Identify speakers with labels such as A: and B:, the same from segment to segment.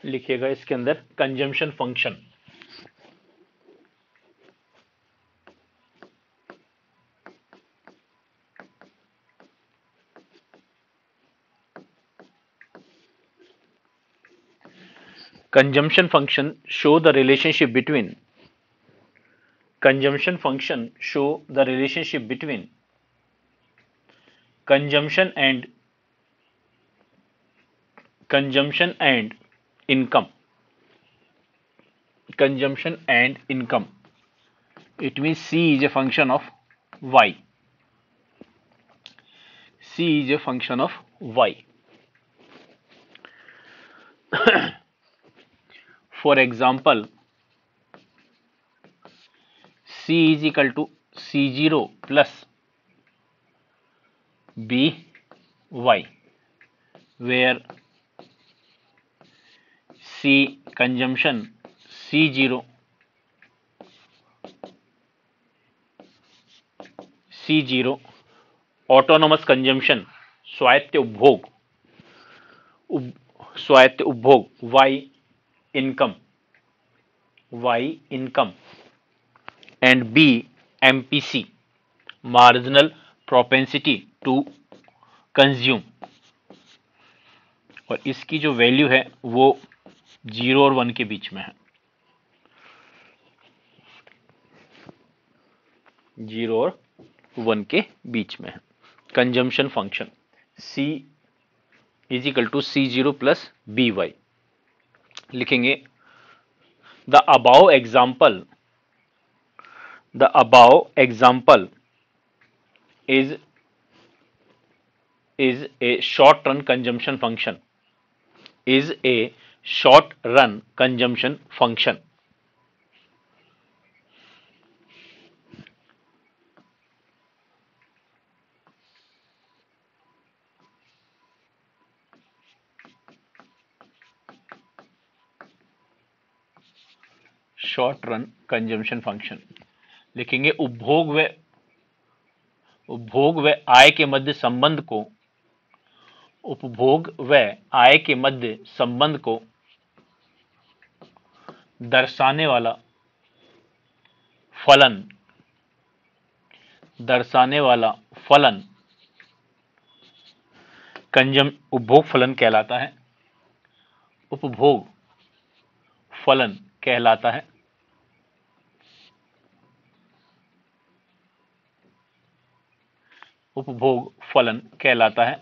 A: लिखिएगा इसके अंदर consumption function. Consumption function show the relationship between consumption function show the relationship between consumption and consumption and income. Consumption and income. It means C is a function of Y. C is a function of Y. For example, C is equal to C0 plus BY, where C consumption, C0 autonomous consumption स्वायत्त उपभोग, स्वायत्त उपभोग Y income and B MPC marginal propensity to consume, और इसकी जो value है वो 0 और 1 के बीच में है। 0 और 1 के बीच में है। Consumption function C is equal to C0 plus BY लिखेंगे। The above example is a short run consumption function, is a short run consumption function. Short run consumption function लिखेंगे। उपभोग व आय के मध्य संबंध को, उपभोग व आय के मध्य संबंध को दर्शाने वाला फलन उपभोग फलन कहलाता है। उपभोग फलन कहलाता है। उपभोग फलन कहलाता है।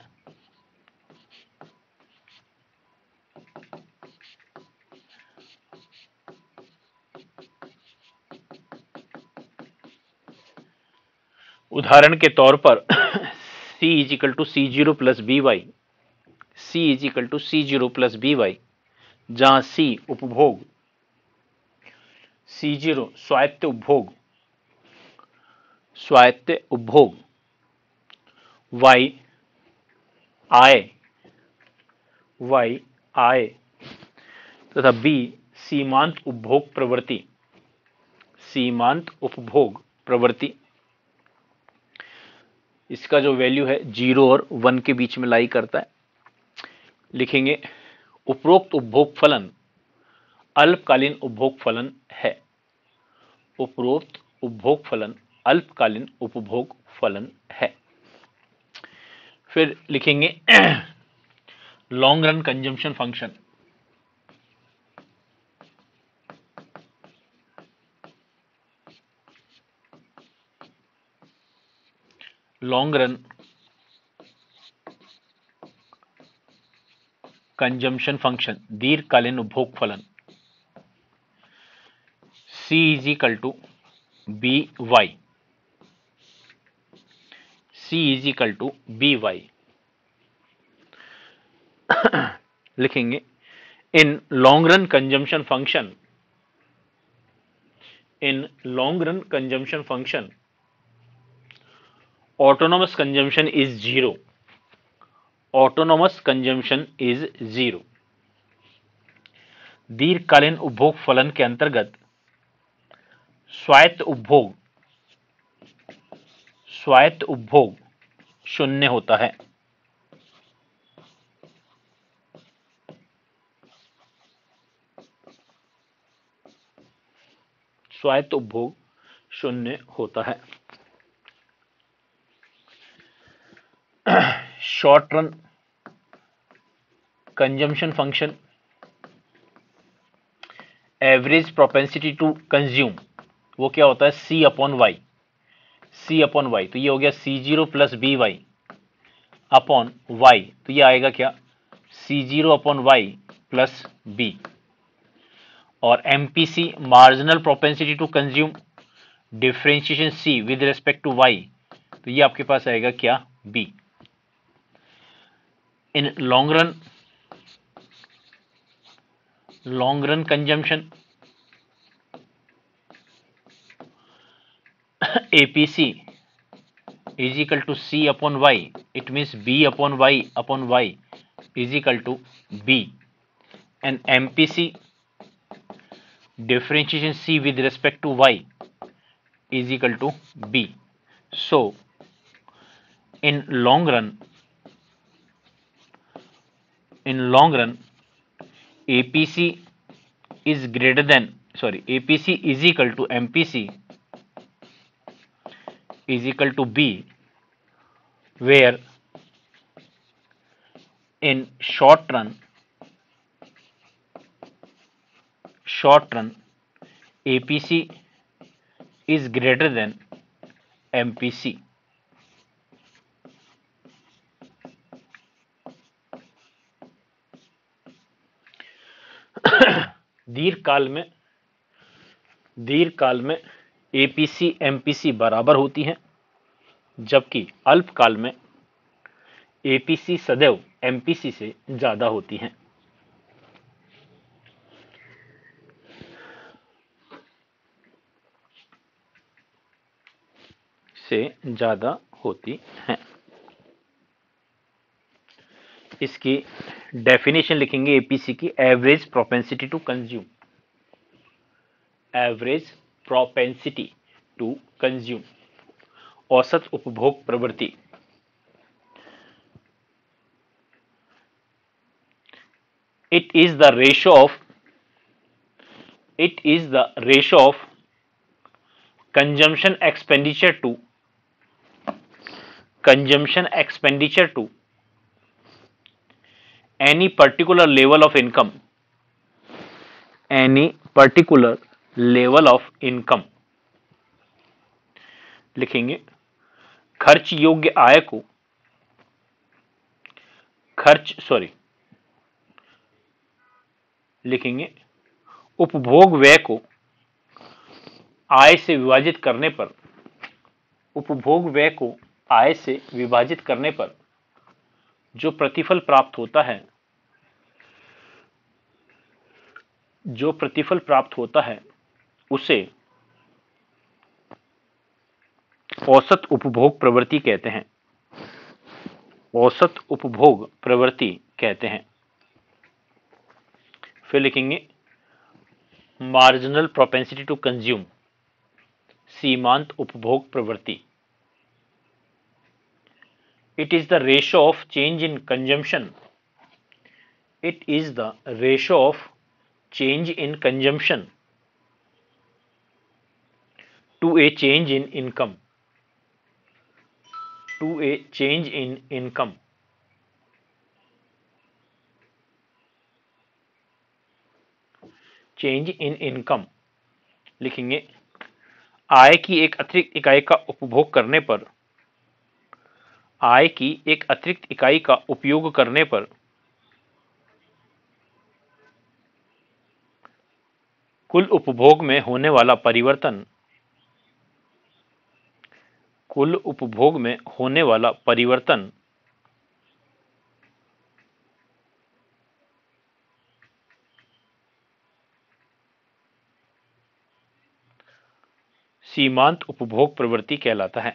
A: उदाहरण के तौर पर C is equal to C0 plus BY, C is equal to C0 plus BY, जहां C उपभोग, C0 स्वायत्त उपभोग, Y आय तथा B सीमांत उपभोग प्रवृत्ति। इसका जो वैल्यू है 0 और 1 के बीच में लाई करता है। लिखेंगे उपरोक्त उपभोग फलन अल्पकालीन उपभोग फलन है। उपरोक्त उपभोग फलन अल्पकालीन उपभोग फलन है। फिर लिखेंगे long run consumption function. Long run consumption function दीर्घकालीन उपभोग फलन C is equal to BY, C is equal to BY लिखेंगे। In long run consumption function autonomous consumption is 0, autonomous consumption is 0। दीर्घकालीन उपभोग फलन के अंतर्गत स्वायत्त उपभोग 0 होता है। स्वायत्त उपभोग शून्य होता है। Short run consumption function, average propensity to consume, वो क्या होता है C upon Y, C upon Y, तो ये हो गया C0 plus B Y upon Y, तो ये आएगा क्या C0 upon Y plus B. और MPC marginal propensity to consume, differentiation C with respect to Y, तो ये आपके पास आएगा क्या B। In long run consumption, APC is equal to C upon Y, it means B upon Y is equal to B, and MPC differentiation C with respect to Y is equal to B. So in long run APC is greater than, APC is equal to MPC is equal to B, where in short run APC is greater than MPC. दीर्घकाल में APC MPC बराबर होती हैं, जबकि अल्पकाल में APC सदैव MPC से ज्यादा होती हैं। इसकी डेफिनेशन लिखेंगे APC की, average propensity to consume, average propensity to consume, औसत उपभोग प्रवृत्ति। It is the ratio of consumption expenditure to any particular level of income, लिखेंगे खर्च योग्य आय को, लिखेंगे उपभोग व्यय को आय से विभाजित करने पर जो प्रतिफल प्राप्त होता है उसे औसत उपभोग प्रवृत्ति कहते हैं। फिर लिखेंगे मार्जिनल प्रोपेंसिटी टू कंज्यूम, सीमांत उपभोग प्रवृत्ति। It is the ratio of change in consumption to a change in income, लिखेंगे आय की एक अतिरिक्त इकाई का उपभोग करने पर, उपयोग करने पर कुल उपभोग में होने वाला परिवर्तन सीमांत उपभोग प्रवृत्ति कहलाता है।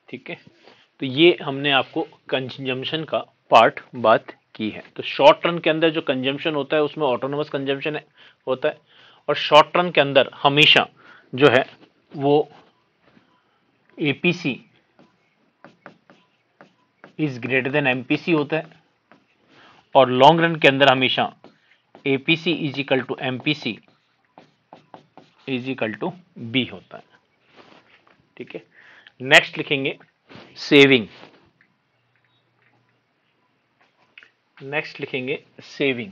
A: ठीक है, तो ये हमने आपको कंजम्पशन का पार्ट बात की है। तो शॉर्ट रन के अंदर जो कंजम्पशन होता है उसमें ऑटोनोमस कंजम्पशन होता है, और शॉर्ट रन के अंदर हमेशा जो है वो APC is greater than MPC होता है, और लॉन्ग रन के अंदर हमेशा APC is equal to MPC is equal to B होता है। ठीक है, नेक्स्ट लिखेंगे सेविंग। नेक्स्ट लिखेंगे सेविंग।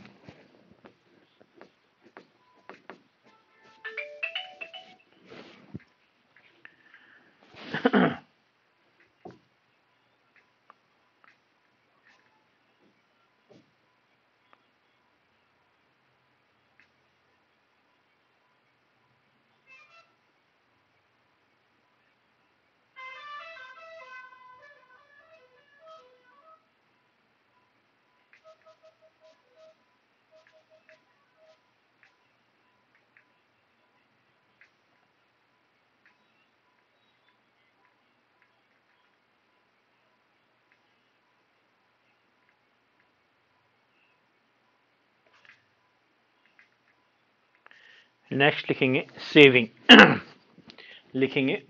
A: नेक्स्ट लिखेंगे सेविंग। लिखेंगे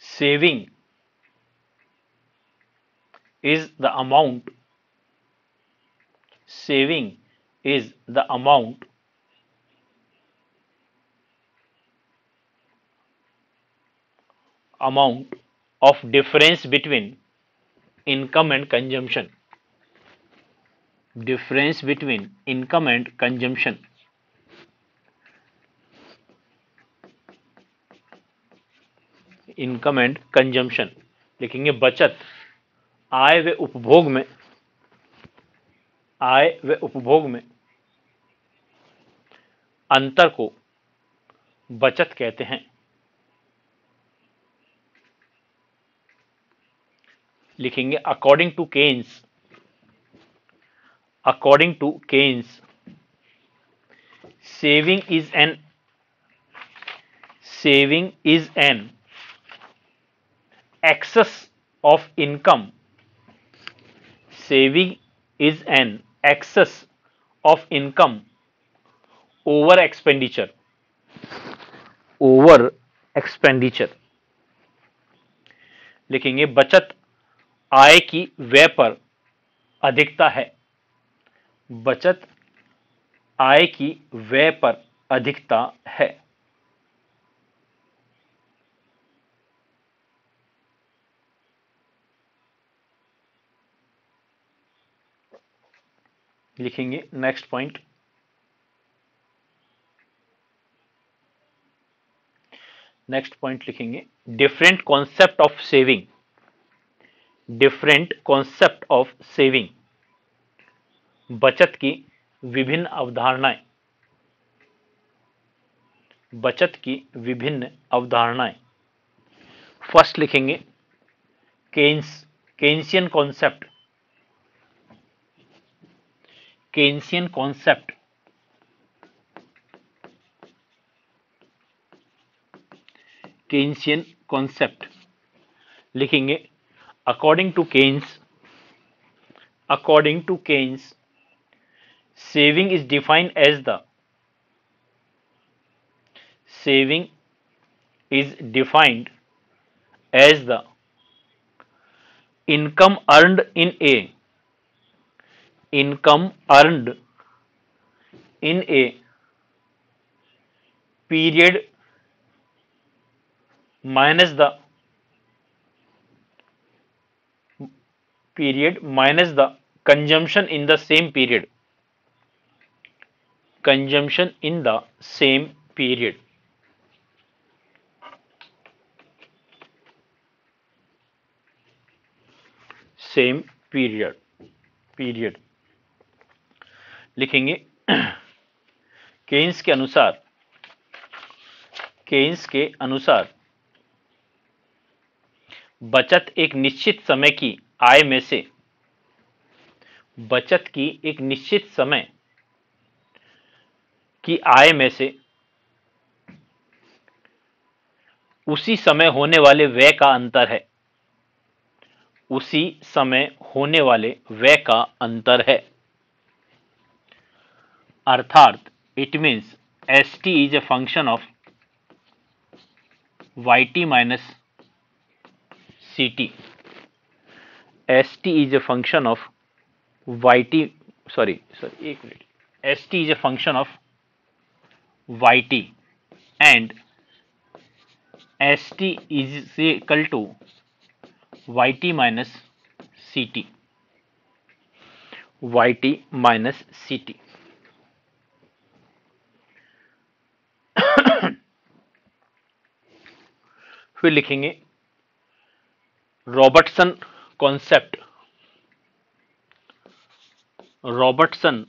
A: saving is the amount, saving is the amount of difference between income and consumption. Difference between income and consumption. Income and consumption. लिखेंगे बचत आय व उपभोग में, आय व उपभोग में अंतर को बचत कहते हैं। लिखेंगे according to Keynes, according to Keynes saving is an excess of income. Saving is an excess of income over expenditure. Over expenditure. लिखेंगे बचत आय की व्यय पर अधिकता है। बचत आय की व्यय पर अधिकता है। लिखेंगे नेक्स्ट पॉइंट। नेक्स्ट पॉइंट लिखेंगे different concept of saving. Different concept of saving, बचत की विभिन्न अवधारणाएं। बचत की विभिन्न अवधारणाएं। फर्स्ट लिखेंगे Keynesian concept. Keynesian concept. Keynesian concept लिखेंगे according to Keynes, according to Keynes saving is defined as the, saving is defined as the income earned in a, income earned in a period minus the consumption in the same period, consumption in the same period. Same period. लिखेंगे Keynes के अनुसार, Keynes के अनुसार बचत एक निश्चित समय की आय में से, बचत की एक निश्चित समय की आय में से उसी समय होने वाले व्यय का अंतर है। उसी समय होने वाले व्यय का अंतर है। अर्थात it means S T is a function of Y T minus C T. S T is a function of Y T, sorry एक minute, S T is a function of Y T and S T is equal to Y T minus C T, Y T minus C T. फिर लिखेंगे Robertson concept, Robertson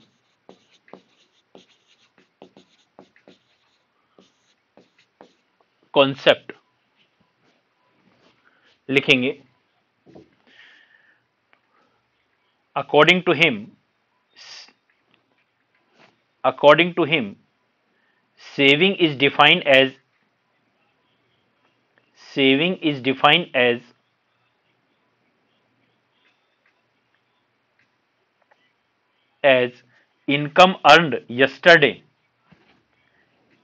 A: concept लिखेंगे according to him saving is defined as as income earned yesterday,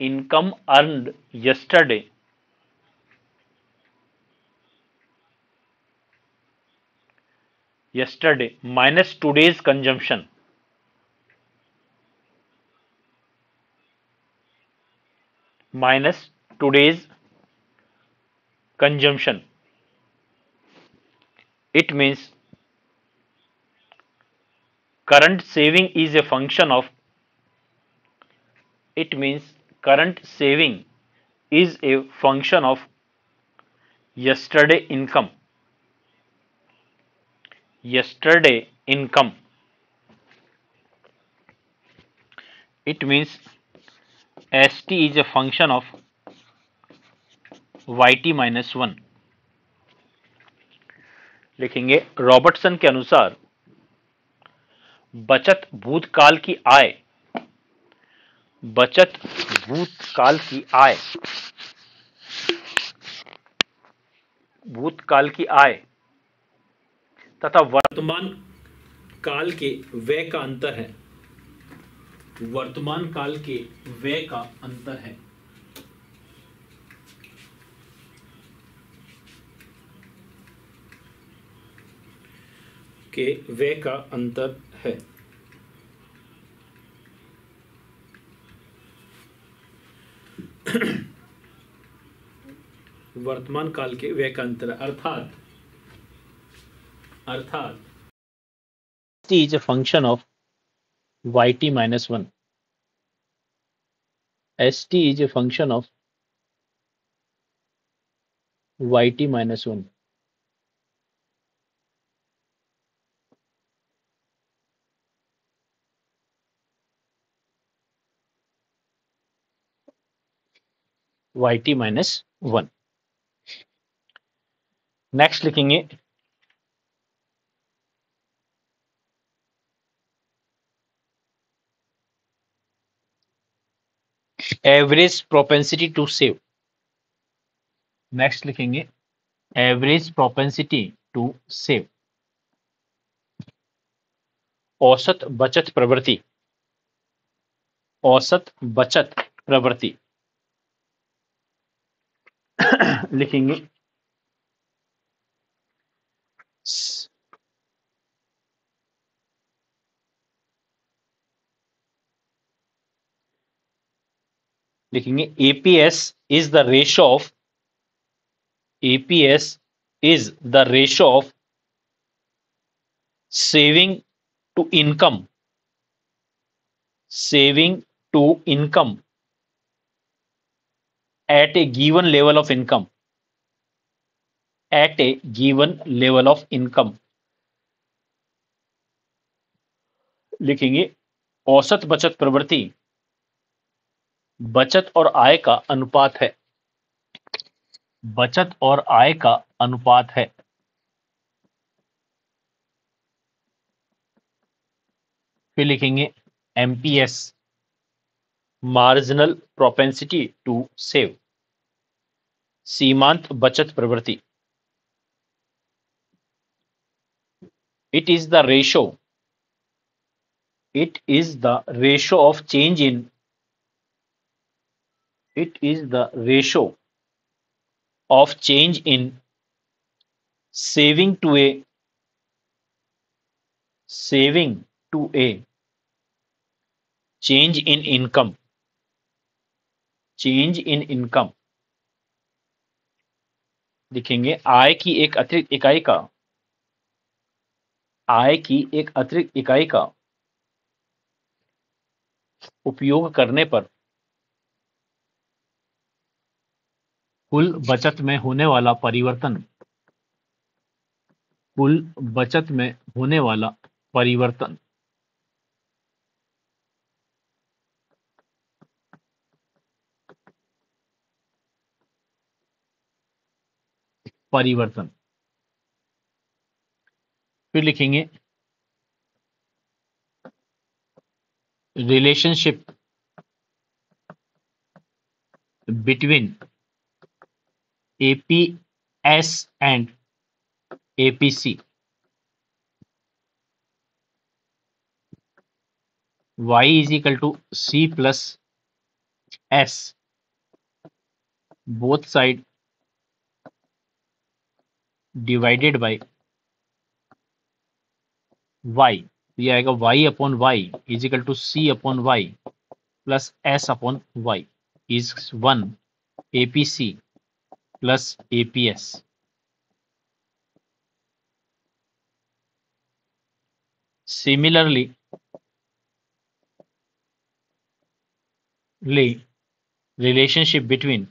A: income earned yesterday minus today's consumption, minus today's consumption. It means current saving is a function of, it means current saving is a function of yesterday income, yesterday income. It means st is a function of yt minus 1. लिखेंगे Robertson के अनुसार बचत भूतकाल की आय, बचत भूतकाल की आय, भूतकाल की आय तथा वर्तमान काल के व्यय का अंतर है, वर्तमान काल के व्यय का अंतर है। के व्यय का अंतर है। वर्तमान काल के व्यय का अंतर, अर्थात t is a function of yt minus 1, st is a function of yt minus 1. yt minus 1. Next लिखेंगे average propensity to save. Next लिखेंगे एवरेज प्रोपेंसिटी टू सेव, औसत बचत प्रवृत्ति, औसत बचत प्रवृत्ति। लिखेंगे APS is the ratio of, APS is the ratio of saving to income, saving to income at a given level of income, at a given level of income। लिखेंगे औसत बचत प्रवृत्ति बचत और आय का अनुपात है, बचत और आय का अनुपात है। फिर लिखेंगे MPS marginal propensity to save, सीमांत बचत प्रवृत्ति। It is the ratio. It is the ratio of change in. It is the ratio of change in saving to a saving to a change in income. Change in income लिखेंगे आय की एक अतिरिक्त इकाई का उपयोग करने पर कुल बचत में होने वाला परिवर्तन कुल बचत में होने वाला परिवर्तन परिवर्तन फिर लिखेंगे relationship between APS and APC y is equal to c plus s both side divided by y. ये आएगा y upon y is equal to c upon y plus s upon y is 1 APC plus APS. Similarly, relationship between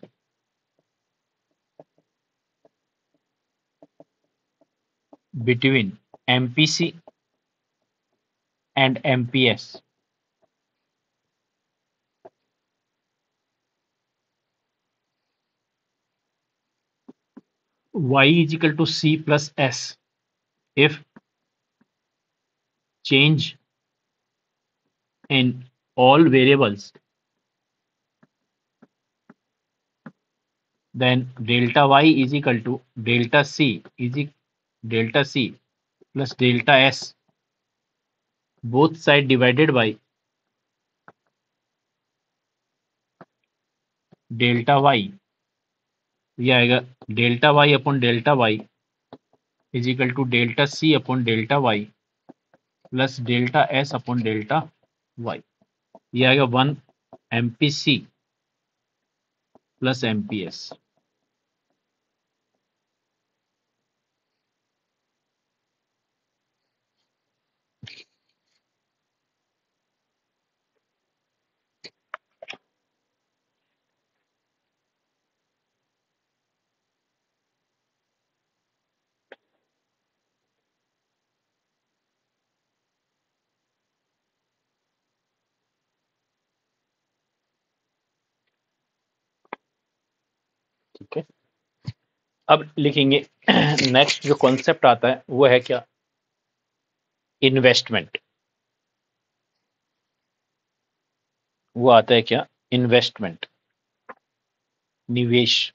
A: MPC and MPS y is equal to c plus s if change in all variables, then delta y is equal to delta c plus delta s both side divided by delta y. ये आएगा delta y upon delta y is equal to delta c upon delta y plus delta s upon delta y. ये आएगा 1 MPC plus MPS. ठीक है, अब लिखेंगे next जो concept आता है वो है क्या, इन्वेस्टमेंट. वो आता है क्या, इन्वेस्टमेंट, निवेश.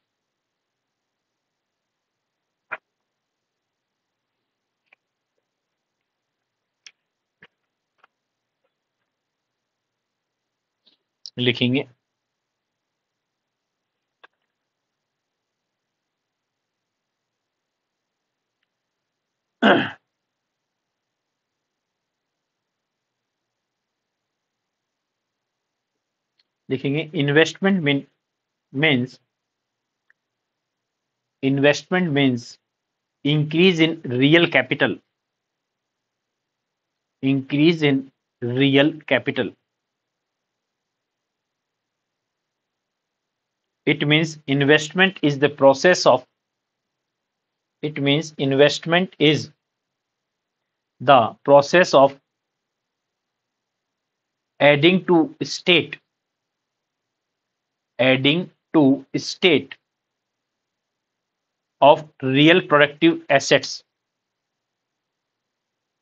A: लिखेंगे लिखेंगे means investment means increase in real capital. Increase in real capital. It means investment is the process of. It means investment is the process of adding to state of real productive assets.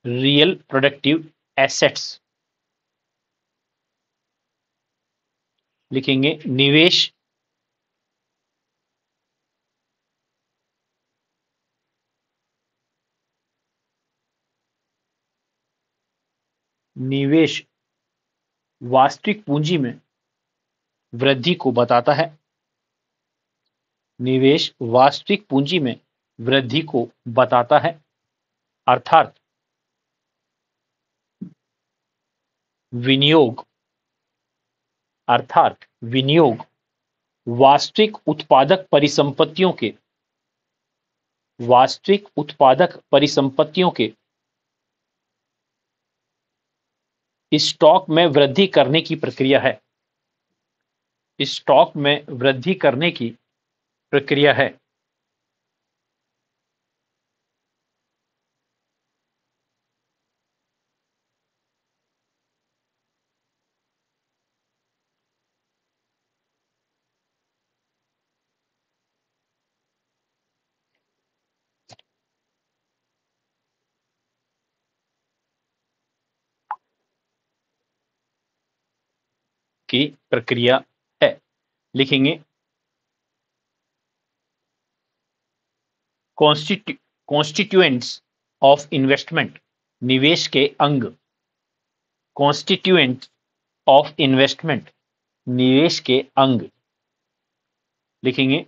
A: Real productive assets. लिखेंगे निवेश निवेश वास्तविक पूंजी में वृद्धि को बताता है। निवेश वास्तविक पूंजी में वृद्धि को बताता है, अर्थात विनियोग विनियोग वास्तविक उत्पादक परिसंपत्तियों के स्टॉक में वृद्धि करने की प्रक्रिया है। स्टॉक में वृद्धि करने की प्रक्रिया है। की प्रक्रिया है। लिखेंगे कॉन्स्टिट्यूएंट्स ऑफ इन्वेस्टमेंट, निवेश के अंग। कॉन्स्टिट्यूएंट्स ऑफ इन्वेस्टमेंट, निवेश के अंग। लिखेंगे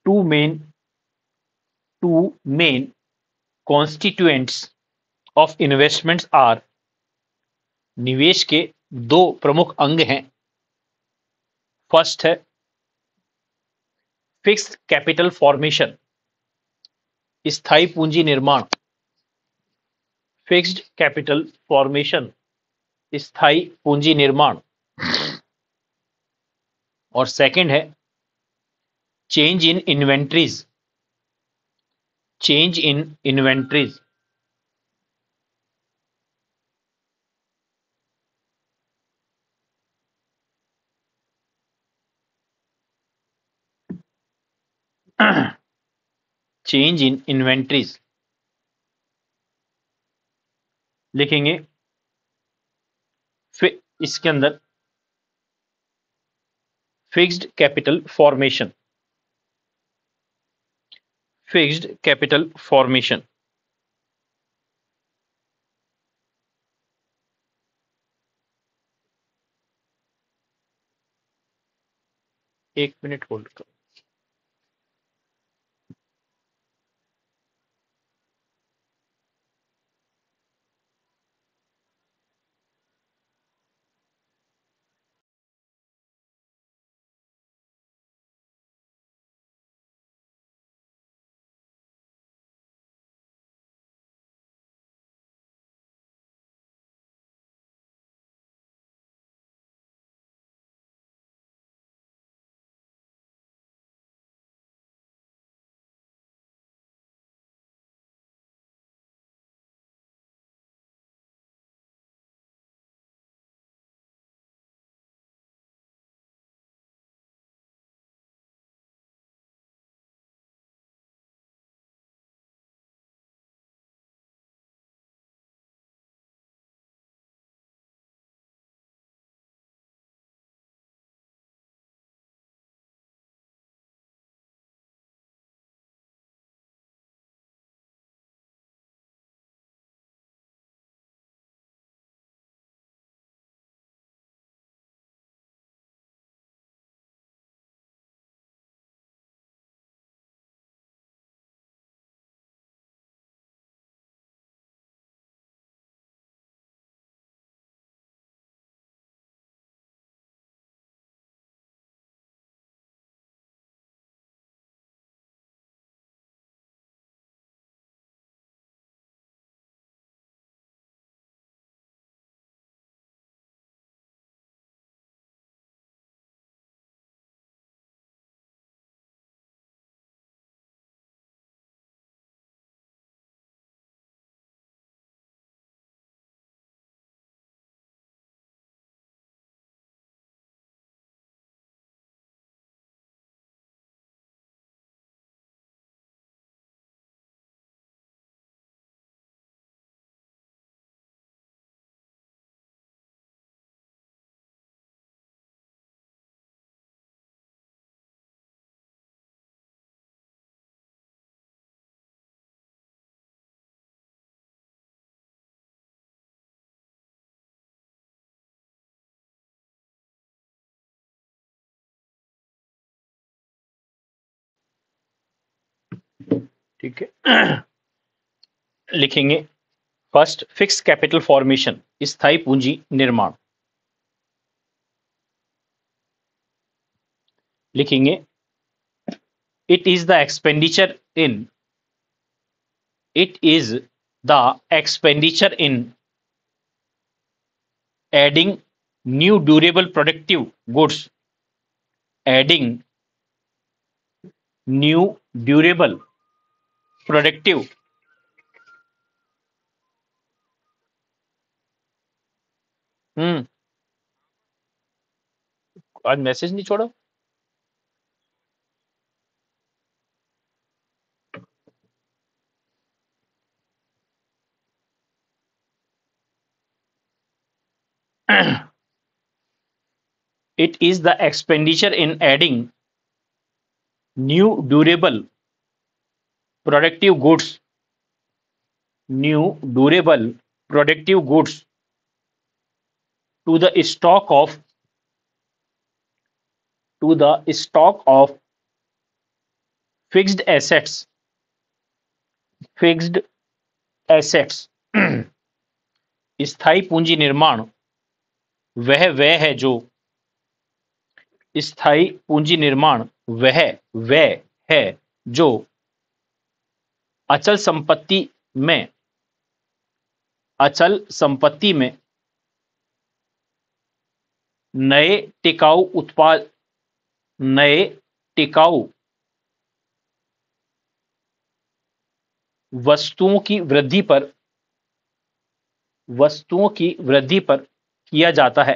A: two main constituents of investments are, निवेश के दो प्रमुख अंग हैं। फर्स्ट है फिक्स्ड कैपिटल फॉर्मेशन, स्थायी पूंजी निर्माण। फिक्स्ड कैपिटल फॉर्मेशन, स्थायी पूंजी निर्माण। और सेकंड है change in inventories, change in inventories. Change in inventories. लिखेंगे इसके अंदर fixed capital formation, fixed capital formation. एक मिनट होल्ड करो। ठीक है। लिखेंगे फर्स्ट, फिक्स कैपिटल फॉर्मेशन, स्थायी पूंजी निर्माण। लिखेंगे it is the expenditure in, it is the expenditure in adding new durable productive goods, adding new durable productive, आज मैसेज नहीं छोड़ा। it is the expenditure in adding new durable productive goods, new durable productive goods to the stock of, to the stock of fixed assets, fixed assets। स्थायी पूंजी निर्माण वह व्यय है जो, स्थायी पूंजी निर्माण वह व्यय है जो अचल संपत्ति में, अचल संपत्ति में नए टिकाऊ उत्पाद, नए टिकाऊ वस्तुओं की वृद्धि पर, वस्तुओं की वृद्धि पर किया जाता है,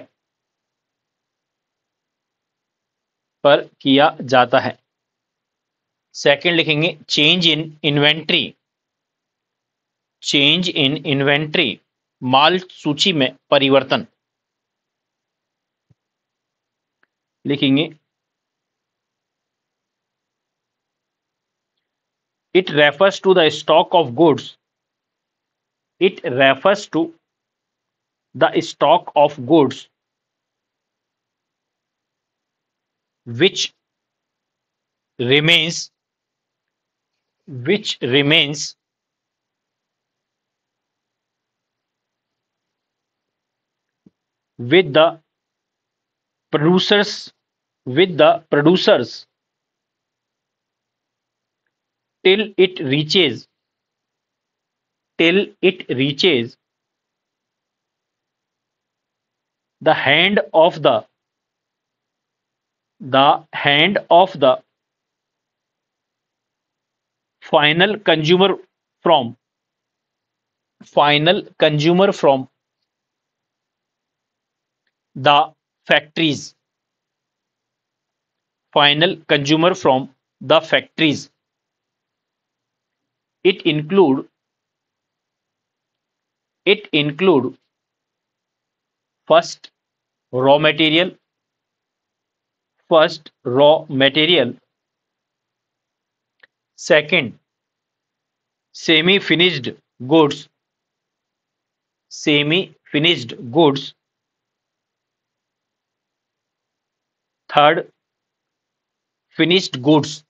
A: पर किया जाता है। सेकंड लिखेंगे change in inventory, change in inventory माल सूची में परिवर्तन। लिखेंगे it refers to the stock of goods, it refers to the stock of goods which remains, which remains with the producers, with the producers till it reaches, till it reaches the hand of the, the hand of the final consumer from, final consumer from the factories, final consumer from the factories। it include, it include first raw material, first raw material, second semi finished goods, semi finished goods, third finished goods,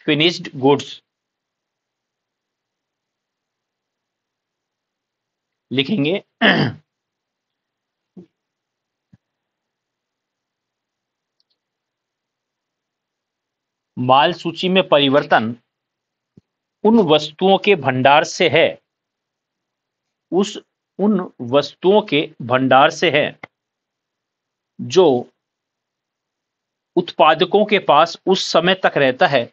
A: finished goods। लिखेंगे माल सूची में परिवर्तन उन वस्तुओं के भंडार से है, उस, उन वस्तुओं के भंडार से है जो उत्पादकों के पास उस समय तक रहता है,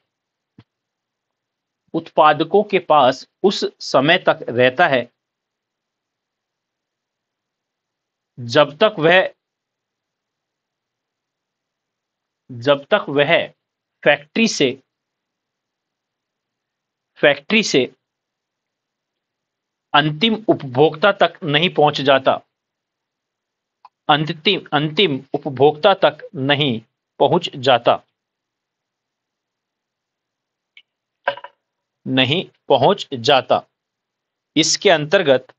A: उत्पादकों के पास उस समय तक रहता है जब तक वह, जब तक वह फैक्ट्री से, फैक्ट्री से अंतिम उपभोक्ता तक नहीं पहुंच जाता, अंतिम, अंतिम उपभोक्ता तक नहीं पहुंच जाता, नहीं पहुंच जाता। इसके अंतर्गत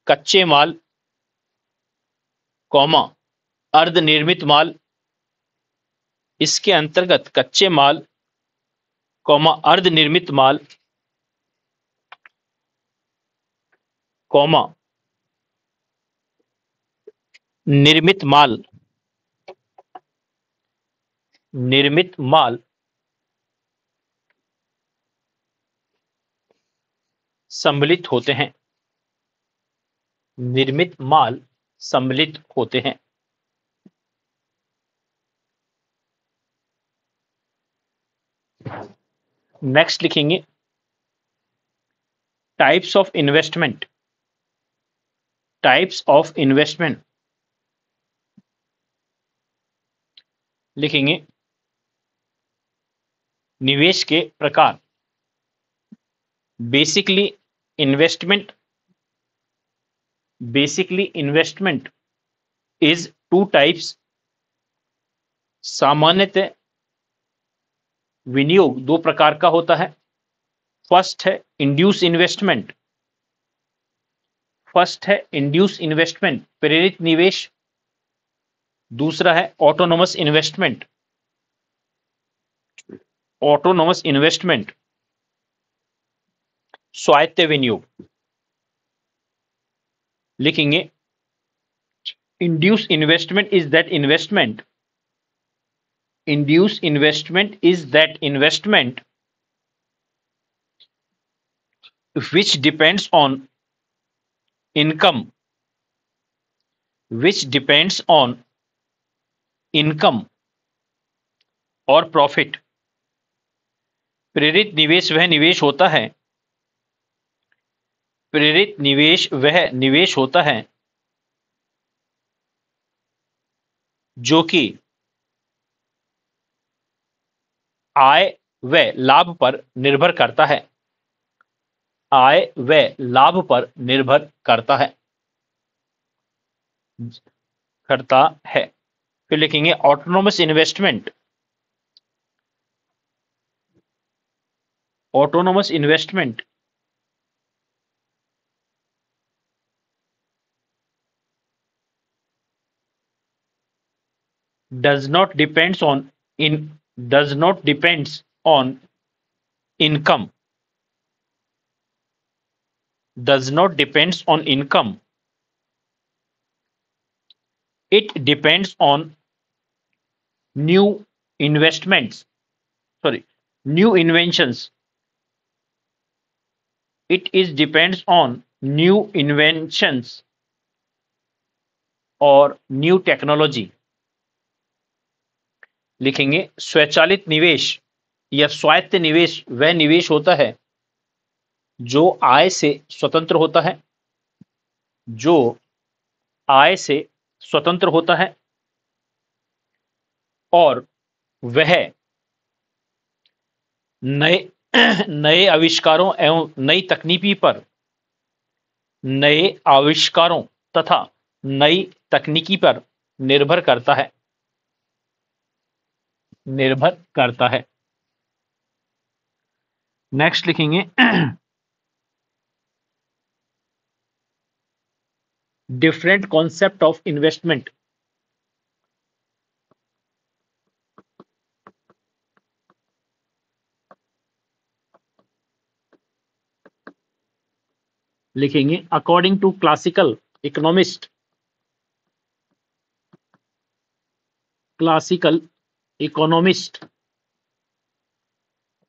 A: कच्चे माल, कौमा अर्धनिर्मित माल इसके अंतर्गत कच्चे माल, कॉमा अर्धनिर्मित माल, कॉमा निर्मित माल, निर्मित माल सम्मिलित होते हैं। निर्मित माल सम्मिलित होते हैं। नेक्स्ट लिखेंगे types of investment. Types of investment लिखेंगे निवेश के प्रकार। Basically investment is two types. सामान्यतः विनियोग दो प्रकार का होता है। फर्स्ट है इंड्यूस इन्वेस्टमेंट। प्रेरित निवेश। दूसरा है ऑटोनोमस इन्वेस्टमेंट। स्वायत्त विनियोग। लिखेंगे induce investment is that investment which depends on income और प्रॉफिट। प्रेरित निवेश वह निवेश होता है जो कि आय व लाभ पर निर्भर करता है। फिर लिखेंगे autonomous investment does not depends on income. It depends on new inventions. Depends on new inventions और न्यू टेक्नोलॉजी। लिखेंगे स्वचालित निवेश या स्वायत्त निवेश वह निवेश होता है जो आय से स्वतंत्र होता है और वह नए आविष्कारों एवं नई तकनीकी पर निर्भर करता है। नेक्स्ट लिखेंगे डिफरेंट कॉन्सेप्ट ऑफ इन्वेस्टमेंट। लिखेंगे according to classical economist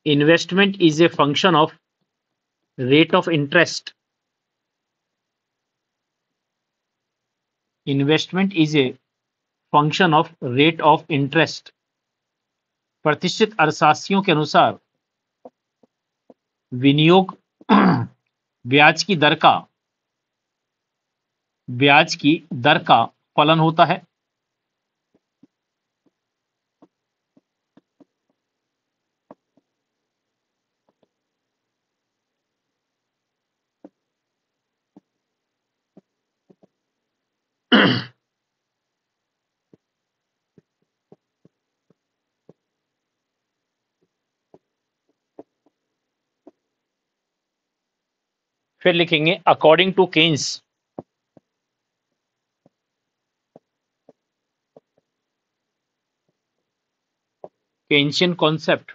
A: investment is a function of rate of interest. प्रतिशत अर्थशास्त्रियों के अनुसार विनियोग ब्याज की दर का फलन होता है। फिर लिखेंगे according to Keynes Keynesian concept.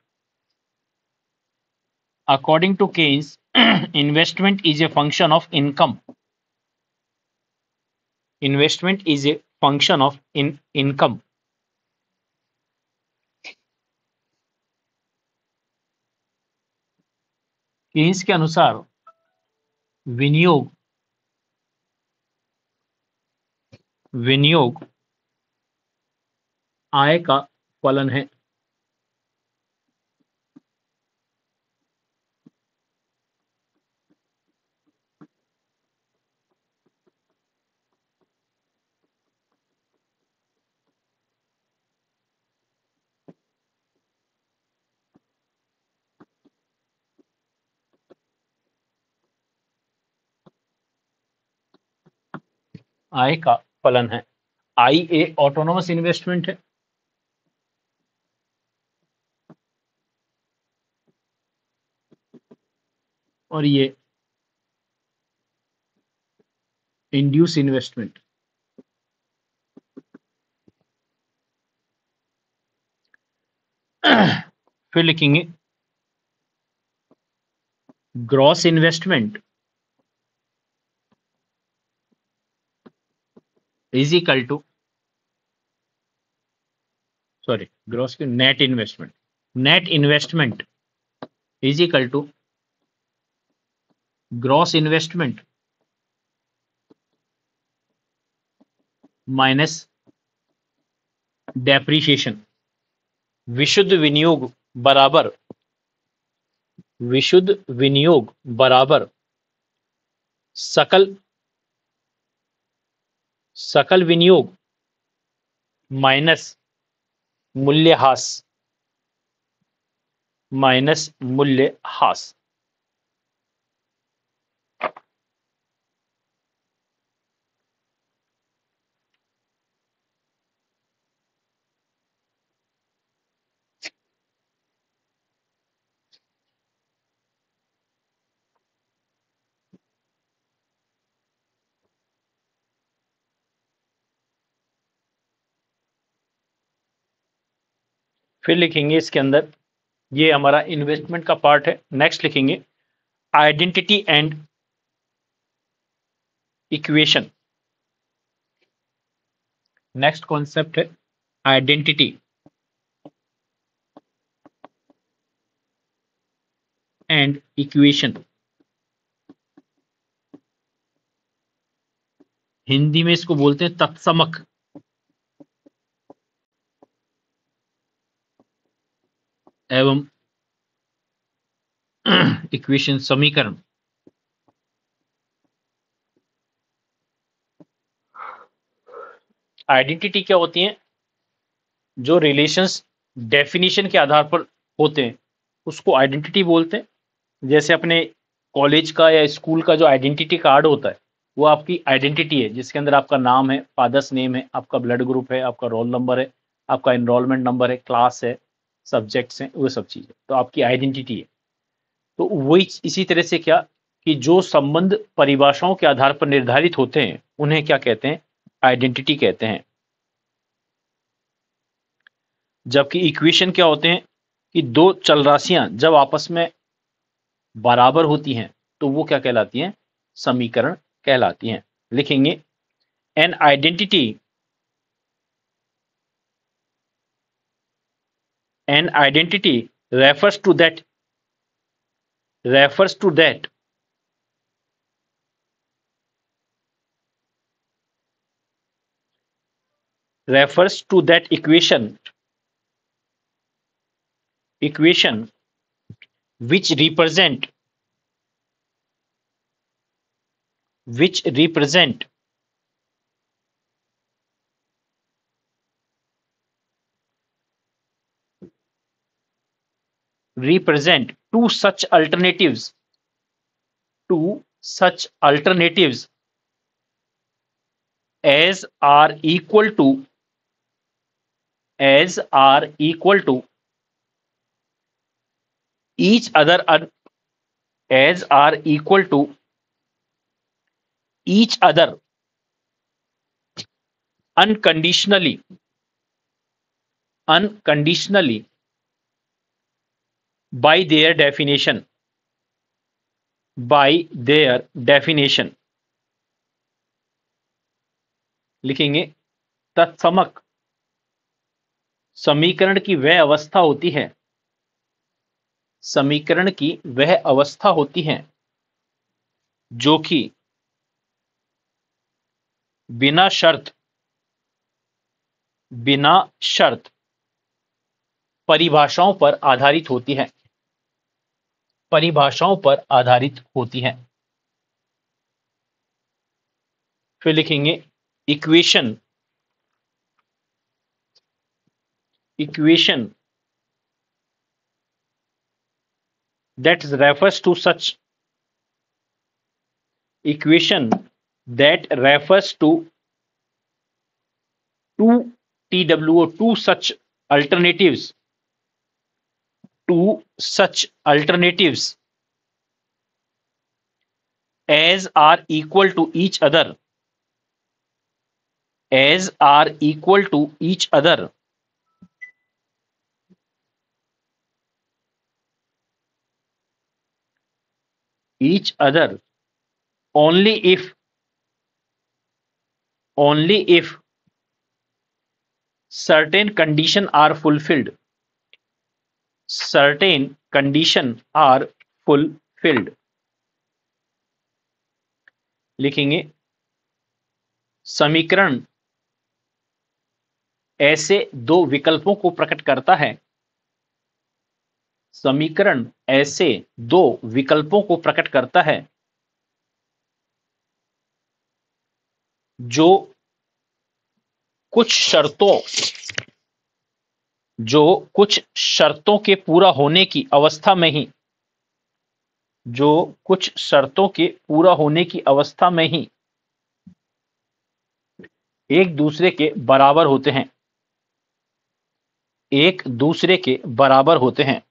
A: According to Keynes, investment is a function of income. Investment is a function of income. Keynes के अनुसार विनियोग आय का फलन है। आय का फलन है। आई ए ऑटोनोमस इन्वेस्टमेंट है, और ये इंड्यूस इन्वेस्टमेंट। फिर लिखेंगे gross investment is equal to, sorry gross की net investment is equal to gross investment minus depreciation. विशुद्ध विनियोग बराबर सकल विनियोग माइनस मूल्यह्रास। फिर लिखेंगे इसके अंदर, ये हमारा इन्वेस्टमेंट का पार्ट है। नेक्स्ट लिखेंगे identity and equation. Next concept है आइडेंटिटी एंड इक्वेशन। हिंदी में इसको बोलते हैं तत्समक एवं इक्वेशन समीकरण। आइडेंटिटी क्या होती है? जो रिलेशंस डेफिनेशन के आधार पर होते हैं उसको आइडेंटिटी बोलते हैं। जैसे अपने कॉलेज का या स्कूल का जो आइडेंटिटी कार्ड होता है वो आपकी आइडेंटिटी है, जिसके अंदर आपका नाम है, फादर्स नेम है, आपका ब्लड ग्रुप है, आपका रोल नंबर है, आपका एनरोलमेंट नंबर है, क्लास है, सब्जेक्ट्स हैं, वो सब चीज़ें तो आपकी आइडेंटिटी है। तो वही इसी तरह से क्या कि जो संबंध परिभाषाओं के आधार पर निर्धारित होते हैं उन्हें क्या कहते हैं? आइडेंटिटी कहते हैं। जबकि इक्वेशन क्या होते हैं कि दो चल राशियां जब आपस में बराबर होती हैं तो वो क्या कहलाती हैं? समीकरण कहलाती हैं। लिखेंगे an identity refers to that equation which represent two such alternatives as are equal to each other unconditionally bye their definition, bye their definition लिखेंगे तत्समक समीकरण की वह अवस्था होती है, समीकरण की वह अवस्था होती है जो कि बिना शर्त परिभाषाओं पर आधारित होती है, परिभाषाओं पर आधारित होती है। फिर लिखेंगे equation, equation that refers to such, equation that refers to two TWO, two such alternatives, two such alternatives as are equal to each other, as are equal to each other, each other only if certain condition are fulfilled, certain condition are fulfilled। लिखेंगे समीकरण ऐसे दो विकल्पों को प्रकट करता है, समीकरण ऐसे दो विकल्पों को प्रकट करता है जो कुछ शर्तों के पूरा होने की अवस्था में ही, जो कुछ शर्तों के पूरा होने की अवस्था में ही एक दूसरे के बराबर होते हैं, एक दूसरे के बराबर होते हैं।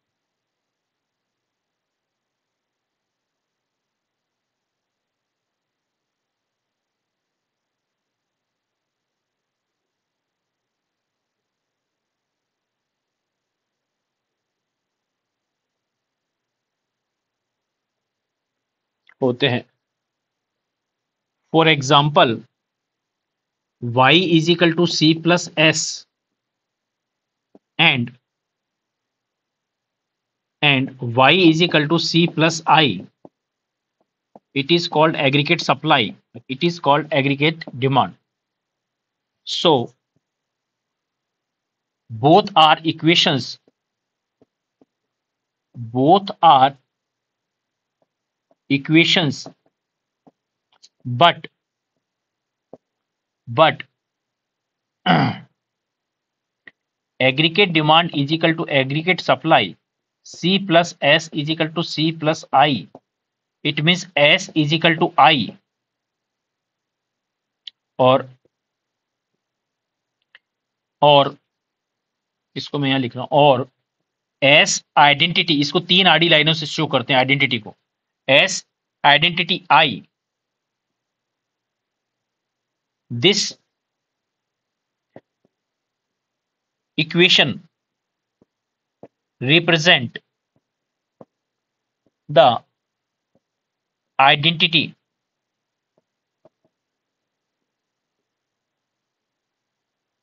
A: होते हैं for example y is equal to c plus s and y is equal to c plus I, it is called aggregate supply, it is called aggregate demand। So both are equations, both are equations, but aggregate demand is equal to aggregate supply, c plus s is equal to c plus I, it means s is equal to I, और इसको मैं यहां लिख रहा हूं, और S identity, इसको तीन आड़ी लाइनों से शो करते हैं आइडेंटिटी को, S identity I, this equation represent the identity,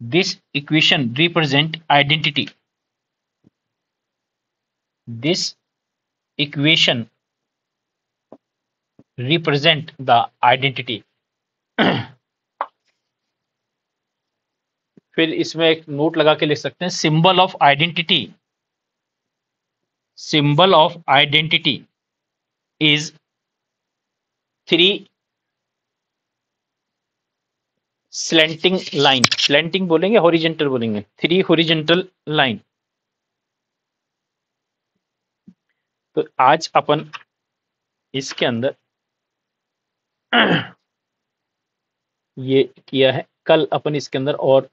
A: this equation represent identity, this equation represent the identity। फिर इसमें एक नोट लगा के लिख सकते हैं symbol of identity, symbol of identity is 3 slanting line, slanting बोलेंगे हॉरिजेंटल बोलेंगे, 3 हॉरिजेंटल लाइन। तो आज अपन इसके अंदर ये किया है, कल अपन इसके अंदर और